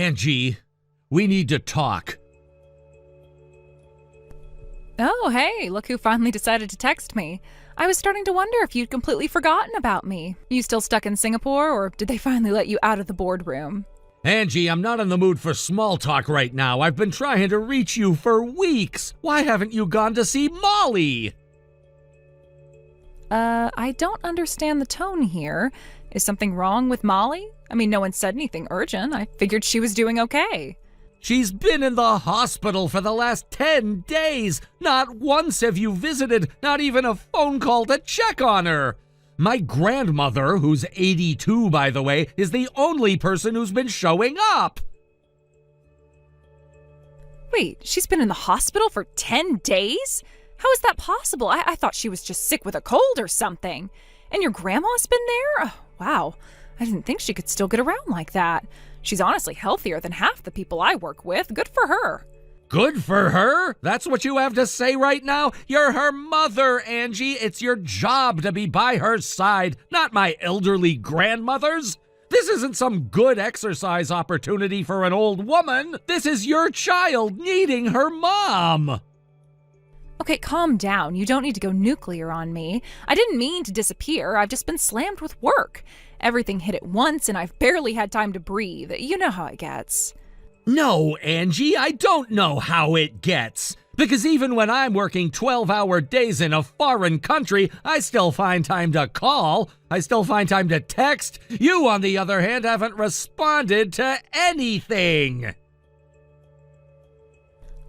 Angie, we need to talk. Oh, hey, look who finally decided to text me. I was starting to wonder if you'd completely forgotten about me. You still stuck in Singapore, or did they finally let you out of the boardroom? Angie, I'm not in the mood for small talk right now. I've been trying to reach you for weeks. Why haven't you gone to see Molly? I don't understand the tone here. Is something wrong with Molly? I mean, no one said anything urgent. I figured she was doing okay. She's been in the hospital for the last 10 days. Not once have you visited, not even a phone call to check on her. My grandmother, who's 82 by the way, is the only person who's been showing up. Wait, she's been in the hospital for 10 days? How is that possible? I thought she was just sick with a cold or something. And your grandma's been there? Oh, wow, I didn't think she could still get around like that. She's honestly healthier than half the people I work with. Good for her. Good for her? That's what you have to say right now? You're her mother, Angie. It's your job to be by her side, not my elderly grandmother's. This isn't some good exercise opportunity for an old woman. This is your child needing her mom. Okay, calm down. You don't need to go nuclear on me. I didn't mean to disappear. I've just been slammed with work. Everything hit at once, and I've barely had time to breathe. You know how it gets. No, Angie, I don't know how it gets. Because even when I'm working 12-hour days in a foreign country, I still find time to call. I still find time to text. You, on the other hand, haven't responded to anything.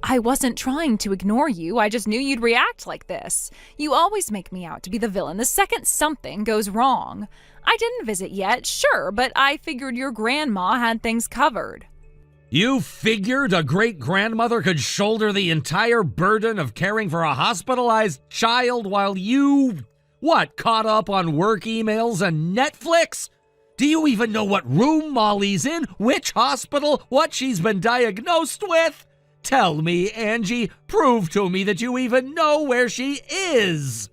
I wasn't trying to ignore you. I just knew you'd react like this. You always make me out to be the villain the second something goes wrong. I didn't visit yet, sure, but I figured your grandma had things covered. You figured a great-grandmother could shoulder the entire burden of caring for a hospitalized child while you, caught up on work emails and Netflix? Do you even know what room Molly's in, which hospital, what she's been diagnosed with? Tell me, Angie, prove to me that you even know where she is.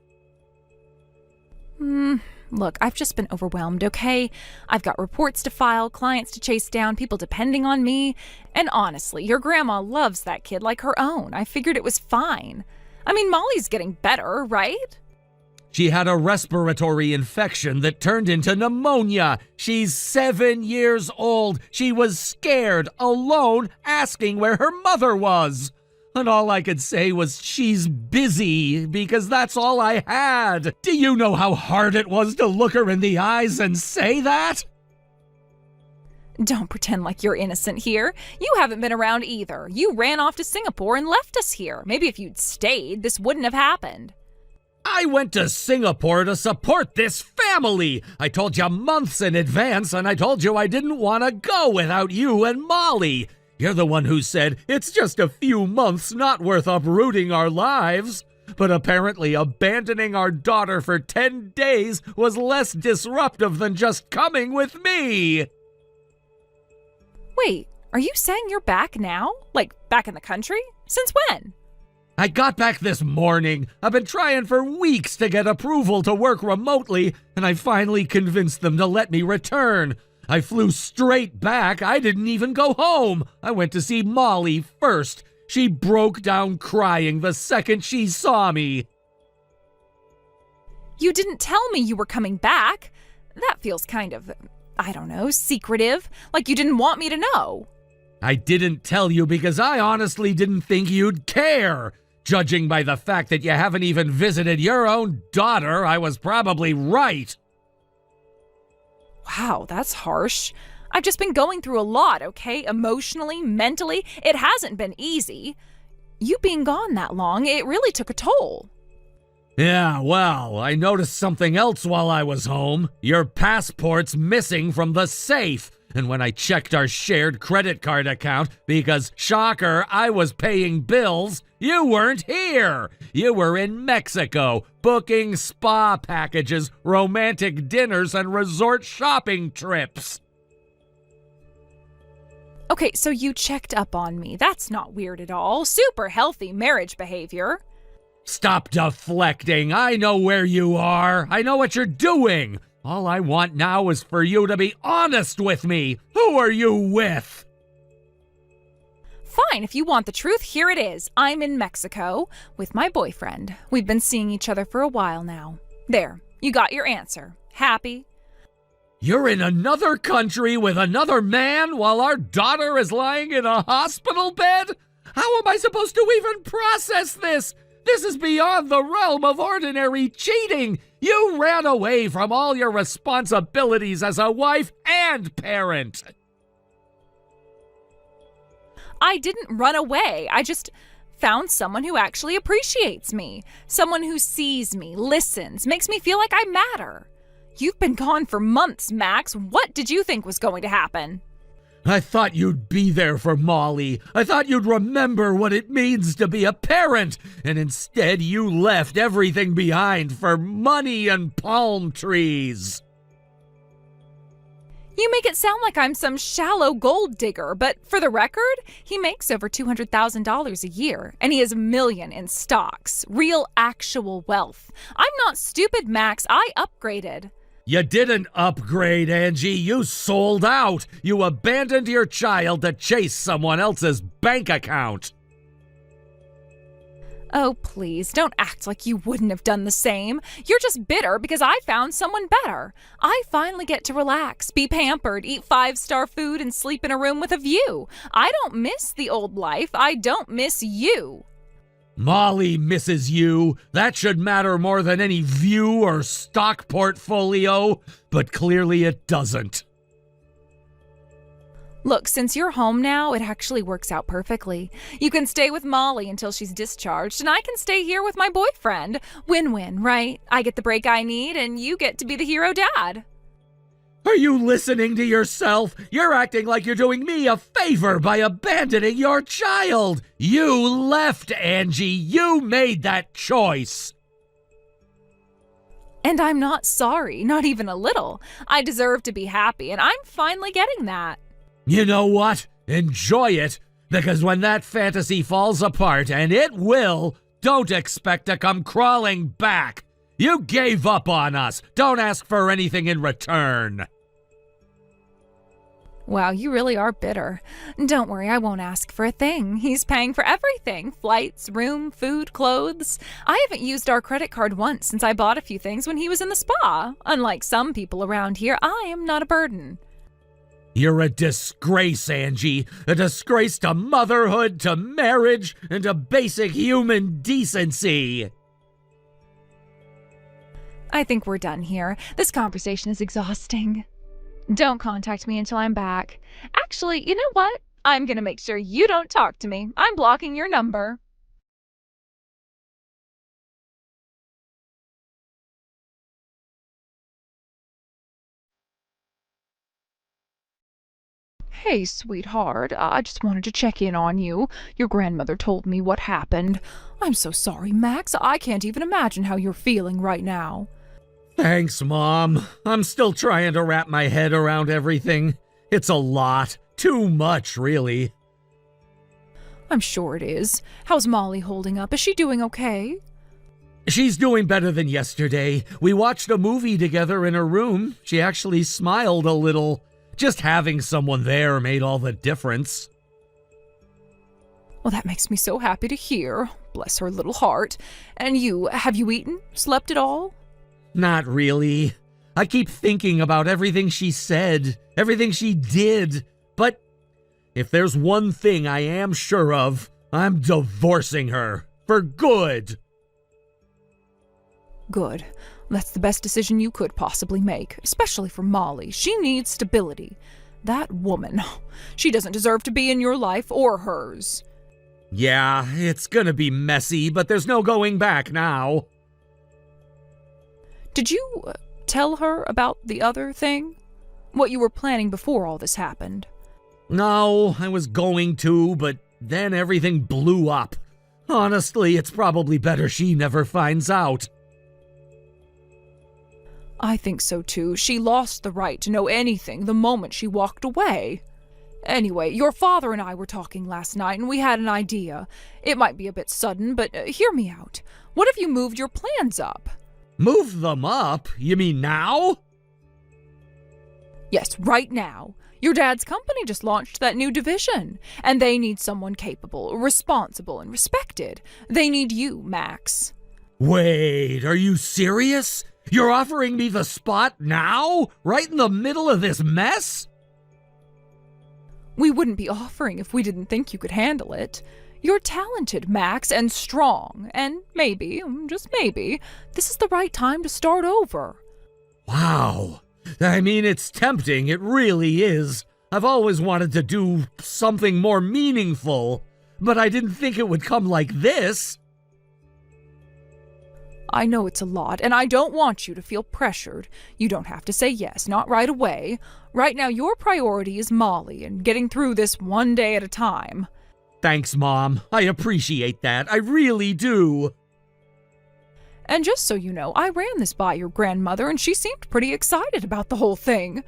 Look, I've just been overwhelmed, okay? I've got reports to file, clients to chase down, people depending on me. And honestly, your grandma loves that kid like her own. I figured it was fine. I mean, Molly's getting better, right? She had a respiratory infection that turned into pneumonia. She's 7 years old. She was scared, alone, asking where her mother was. And all I could say was, she's busy, because that's all I had. Do you know how hard it was to look her in the eyes and say that? Don't pretend like you're innocent here. You haven't been around either. You ran off to Singapore and left us here. Maybe if you'd stayed, this wouldn't have happened. I went to Singapore to support this family. I told you months in advance, and I told you I didn't want to go without you and Molly. You're the one who said, it's just a few months, not worth uprooting our lives. But apparently abandoning our daughter for 10 days was less disruptive than just coming with me. Wait, are you saying you're back now? Like, back in the country? Since when? I got back this morning. I've been trying for weeks to get approval to work remotely, and I finally convinced them to let me return. I flew straight back. I didn't even go home. I went to see Molly first. She broke down crying the second she saw me. You didn't tell me you were coming back. That feels kind of, I don't know, secretive. Like you didn't want me to know. I didn't tell you because I honestly didn't think you'd care. Judging by the fact that you haven't even visited your own daughter, I was probably right. Wow, that's harsh. I've just been going through a lot, okay? Emotionally, mentally, it hasn't been easy. You being gone that long, it really took a toll. Yeah, well, I noticed something else while I was home. Your passport's missing from the safe. And when I checked our shared credit card account, because, shocker, I was paying bills, you weren't here. You were in Mexico, booking spa packages, romantic dinners, and resort shopping trips. Okay, so you checked up on me. That's not weird at all. Super healthy marriage behavior. Stop deflecting. I know where you are. I know what you're doing. All I want now is for you to be honest with me. Who are you with? Fine, if you want the truth, here it is. I'm in Mexico with my boyfriend. We've been seeing each other for a while now. There, you got your answer. Happy? You're in another country with another man while our daughter is lying in a hospital bed? How am I supposed to even process this? This is beyond the realm of ordinary cheating. You ran away from all your responsibilities as a wife and parent. I didn't run away. I just found someone who actually appreciates me. Someone who sees me, listens, makes me feel like I matter. You've been gone for months, Max. What did you think was going to happen? I thought you'd be there for Molly. I thought you'd remember what it means to be a parent. And instead you left everything behind for money and palm trees. You make it sound like I'm some shallow gold digger, but for the record, he makes over $200,000 a year, and he has $1 million in stocks. Real, actual wealth. I'm not stupid, Max. I upgraded. You didn't upgrade, Angie. You sold out. You abandoned your child to chase someone else's bank account. Oh, please, don't act like you wouldn't have done the same. You're just bitter because I found someone better. I finally get to relax, be pampered, eat 5-star food, and sleep in a room with a view. I don't miss the old life. I don't miss you. Molly misses you. That should matter more than any view or stock portfolio, but clearly it doesn't. Look, since you're home now, it actually works out perfectly. You can stay with Molly until she's discharged, and I can stay here with my boyfriend. Win-win, right? I get the break I need, and you get to be the hero dad. Are you listening to yourself? You're acting like you're doing me a favor by abandoning your child. You left, Angie. You made that choice. And I'm not sorry, not even a little. I deserve to be happy, and I'm finally getting that. You know what? Enjoy it, because when that fantasy falls apart, and it will, don't expect to come crawling back. You gave up on us. Don't ask for anything in return. Wow, you really are bitter. Don't worry, I won't ask for a thing. He's paying for everything. Flights, room, food, clothes. I haven't used our credit card once since I bought a few things when he was in the spa. Unlike some people around here, I am not a burden. You're a disgrace, Angie. A disgrace to motherhood, to marriage, and to basic human decency. I think we're done here. This conversation is exhausting. Don't contact me until I'm back. Actually, you know what? I'm gonna make sure you don't talk to me. I'm blocking your number. Hey, sweetheart, I just wanted to check in on you. Your grandmother told me what happened. I'm so sorry, Max. I can't even imagine how you're feeling right now. Thanks, Mom. I'm still trying to wrap my head around everything. It's a lot. Too much, really. I'm sure it is. How's Molly holding up? Is she doing okay? She's doing better than yesterday. We watched a movie together in her room. She actually smiled a little. Just having someone there made all the difference. Well, that makes me so happy to hear. Bless her little heart. And you, have you eaten? Slept at all? Not really. I keep thinking about everything she said, everything she did. But if there's one thing I am sure of, I'm divorcing her. For good. Good. That's the best decision you could possibly make, especially for Molly. She needs stability. That woman, she doesn't deserve to be in your life or hers. Yeah, it's gonna be messy, but there's no going back now. Did you tell her about the other thing? What you were planning before all this happened? No, I was going to, but then everything blew up. Honestly, it's probably better she never finds out. I think so too. She lost the right to know anything the moment she walked away. Anyway, your father and I were talking last night and we had an idea. It might be a bit sudden, but hear me out. What if you moved your plans up? Move them up? You mean now? Yes, right now. Your dad's company just launched that new division, and they need someone capable, responsible, and respected. They need you, Max. Wait, are you serious? You're offering me the spot now? Right in the middle of this mess? We wouldn't be offering if we didn't think you could handle it. You're talented, Max, and strong, and maybe, just maybe, this is the right time to start over. Wow. I mean, it's tempting, it really is. I've always wanted to do something more meaningful, but I didn't think it would come like this. I know it's a lot, and I don't want you to feel pressured. You don't have to say yes, not right away. Right now, your priority is Molly and getting through this one day at a time. Thanks, Mom. I appreciate that. I really do. And just so you know, I ran this by your grandmother, and she seemed pretty excited about the whole thing.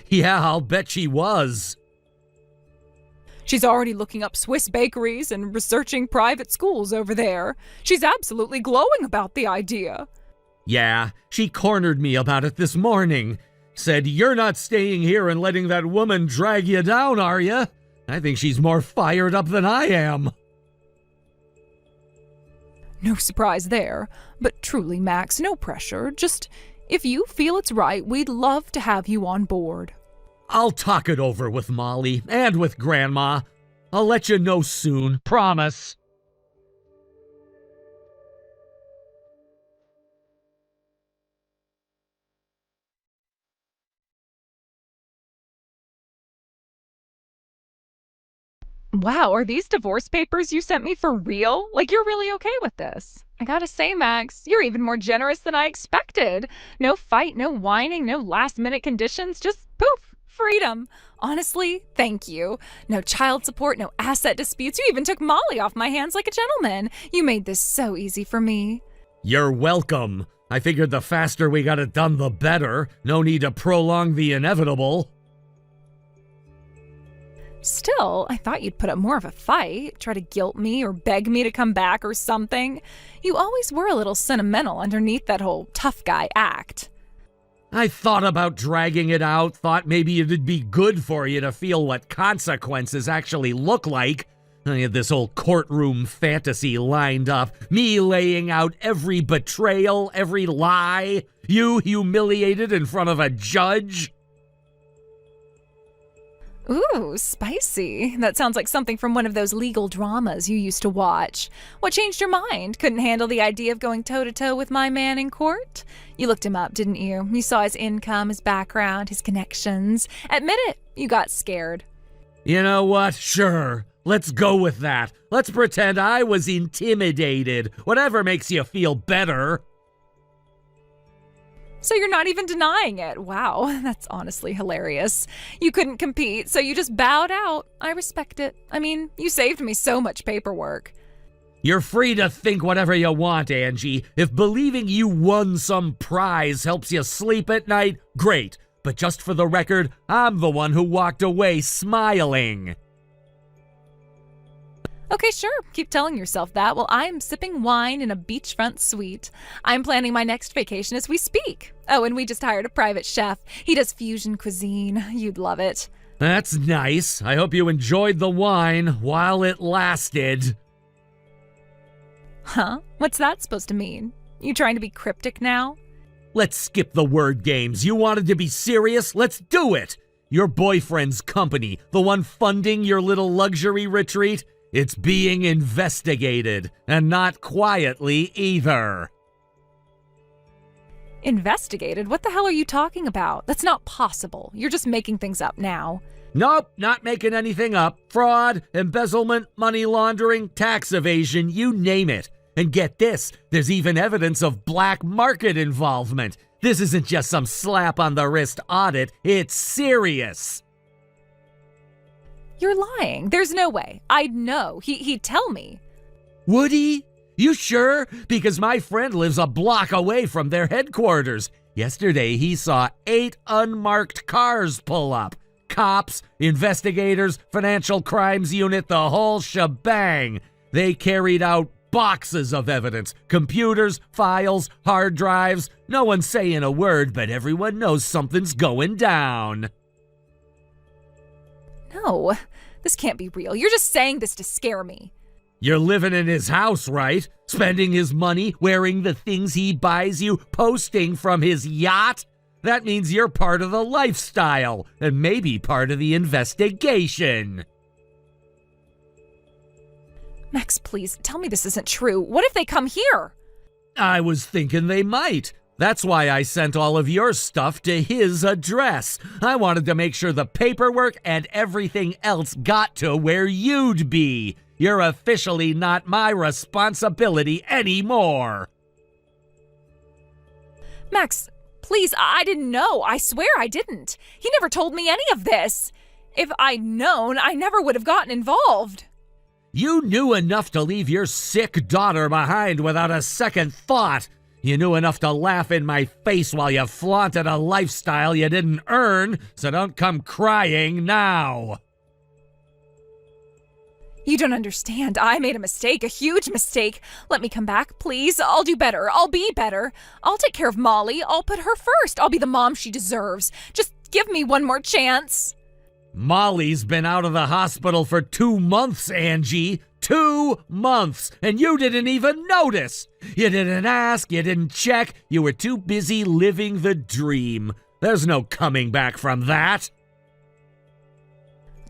Yeah, I'll bet she was. She's already looking up Swiss bakeries and researching private schools over there. She's absolutely glowing about the idea. Yeah, she cornered me about it this morning. Said, "You're not staying here and letting that woman drag you down, are you?" I think she's more fired up than I am. No surprise there. But truly, Max, no pressure. Just, if you feel it's right, we'd love to have you on board. I'll talk it over with Molly and with Grandma. I'll let you know soon, promise. Wow, are these divorce papers you sent me for real? Like, you're really okay with this? I gotta say, Max, you're even more generous than I expected. No fight, no whining, no last-minute conditions, just poof, freedom. Honestly, thank you. No child support, no asset disputes. You even took Molly off my hands like a gentleman. You made this so easy for me. You're welcome. I figured the faster we got it done, the better. No need to prolong the inevitable. Still, I thought you'd put up more of a fight, try to guilt me or beg me to come back or something. You always were a little sentimental underneath that whole tough guy act. I thought about dragging it out, thought maybe it'd be good for you to feel what consequences actually look like. I had this whole courtroom fantasy lined up, me laying out every betrayal, every lie, you humiliated in front of a judge. Ooh, spicy. That sounds like something from one of those legal dramas you used to watch. What changed your mind? Couldn't handle the idea of going toe-to-toe with my man in court? You looked him up, didn't you? You saw his income, his background, his connections. Admit it, you got scared. You know what? Sure. Let's go with that. Let's pretend I was intimidated. Whatever makes you feel better. So you're not even denying it. Wow, that's honestly hilarious. You couldn't compete, so you just bowed out. I respect it. I mean, you saved me so much paperwork. You're free to think whatever you want, Angie. If believing you won some prize helps you sleep at night, great. But just for the record, I'm the one who walked away smiling. Okay, sure. Keep telling yourself that while I'm sipping wine in a beachfront suite. I'm planning my next vacation as we speak. Oh, and we just hired a private chef. He does fusion cuisine. You'd love it. That's nice. I hope you enjoyed the wine while it lasted. Huh? What's that supposed to mean? You trying to be cryptic now? Let's skip the word games. You wanted to be serious? Let's do it! Your boyfriend's company, the one funding your little luxury retreat, it's being investigated, and not quietly either. Investigated? What the hell are you talking about? That's not possible. You're just making things up now. Nope, not making anything up. Fraud, embezzlement, money laundering, tax evasion, you name it. And get this, there's even evidence of black market involvement. This isn't just some slap on the wrist audit, it's serious. You're lying. There's no way. I'd know. He'd tell me. Would he? You sure? Because my friend lives a block away from their headquarters. Yesterday, he saw 8 unmarked cars pull up. Cops, investigators, financial crimes unit, the whole shebang. They carried out boxes of evidence, computers, files, hard drives. No one's saying a word, but everyone knows something's going down. No, this can't be real. You're just saying this to scare me. You're living in his house, right? Spending his money, wearing the things he buys you, posting from his yacht? That means you're part of the lifestyle, and maybe part of the investigation. Max, please, tell me this isn't true. What if they come here? I was thinking they might. That's why I sent all of your stuff to his address. I wanted to make sure the paperwork and everything else got to where you'd be. You're officially not my responsibility anymore. Max, please, I didn't know. I swear I didn't. He never told me any of this. If I'd known, I never would have gotten involved. You knew enough to leave your sick daughter behind without a second thought. You knew enough to laugh in my face while you flaunted a lifestyle you didn't earn, so don't come crying now. You don't understand. I made a mistake, a huge mistake. Let me come back, please. I'll do better. I'll be better. I'll take care of Molly. I'll put her first. I'll be the mom she deserves. Just give me one more chance. Molly's been out of the hospital for 2 months, Angie. 2 months, and you didn't even notice. You didn't ask, you didn't check. You were too busy living the dream. There's no coming back from that.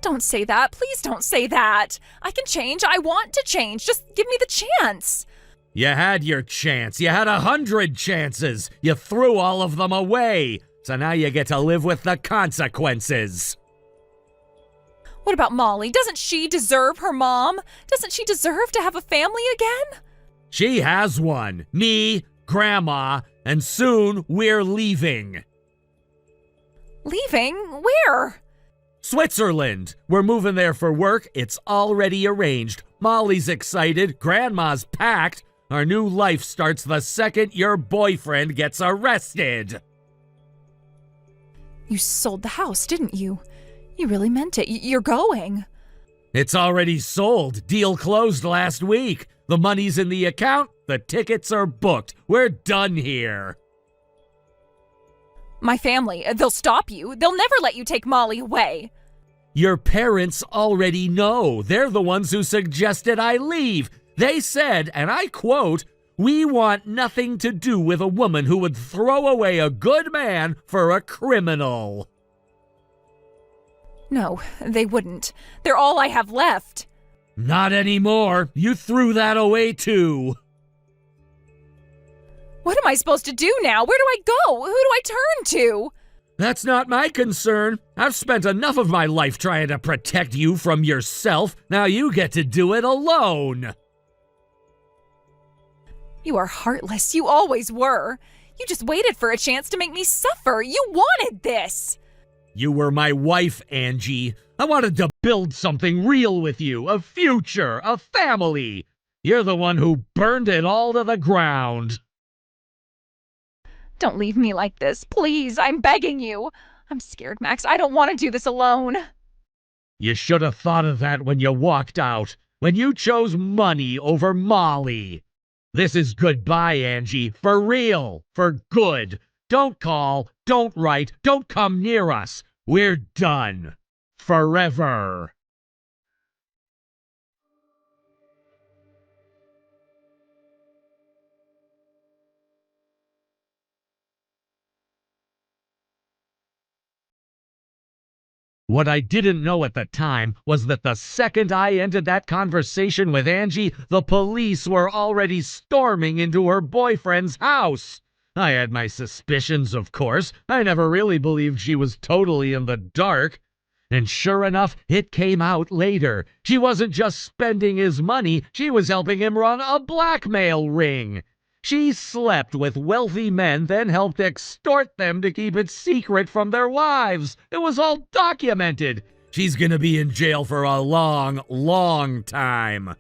Don't say that. Please don't say that. I can change. I want to change. Just give me the chance. You had your chance. You had 100 chances. You threw all of them away. So now you get to live with the consequences. What about Molly? Doesn't she deserve her mom? Doesn't she deserve to have a family again? She has one. Me, Grandma, and soon we're leaving. Leaving? Where? Switzerland. We're moving there for work. It's already arranged. Molly's excited. Grandma's packed. Our new life starts the second your boyfriend gets arrested. You sold the house, didn't you? You really meant it. You're going. It's already sold. Deal closed last week. The money's in the account. The tickets are booked. We're done here. My family, they'll stop you. They'll never let you take Molly away. Your parents already know. They're the ones who suggested I leave. They said, and I quote, "We want nothing to do with a woman who would throw away a good man for a criminal." No, they wouldn't. They're all I have left. Not anymore. You threw that away too. What am I supposed to do now? Where do I go? Who do I turn to? That's not my concern. I've spent enough of my life trying to protect you from yourself. Now you get to do it alone. You are heartless. You always were. You just waited for a chance to make me suffer. You wanted this. You were my wife, Angie. I wanted to build something real with you, a future, a family. You're the one who burned it all to the ground. Don't leave me like this, please. I'm begging you. I'm scared, Max. I don't want to do this alone. You should have thought of that when you walked out, when you chose money over Molly. This is goodbye, Angie, for real, for good. Don't call, don't write, don't come near us. We're done. Forever. What I didn't know at the time was that the second I ended that conversation with Angie, the police were already storming into her boyfriend's house. I had my suspicions, of course. I never really believed she was totally in the dark. And sure enough, it came out later. She wasn't just spending his money, she was helping him run a blackmail ring. She slept with wealthy men, then helped extort them to keep it secret from their wives. It was all documented. She's gonna be in jail for a long, long time.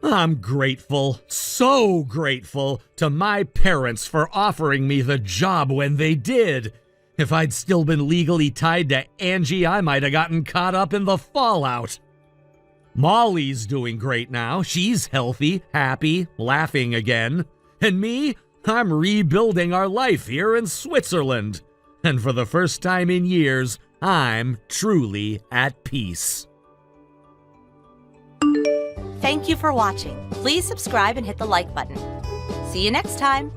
I'm grateful, so grateful, to my parents for offering me the job when they did. If I'd still been legally tied to Angie, I might have gotten caught up in the fallout. Molly's doing great now. She's healthy, happy, laughing again. And me, I'm rebuilding our life here in Switzerland. And for the first time in years, I'm truly at peace. Thank you for watching. Please subscribe and hit the like button. See you next time.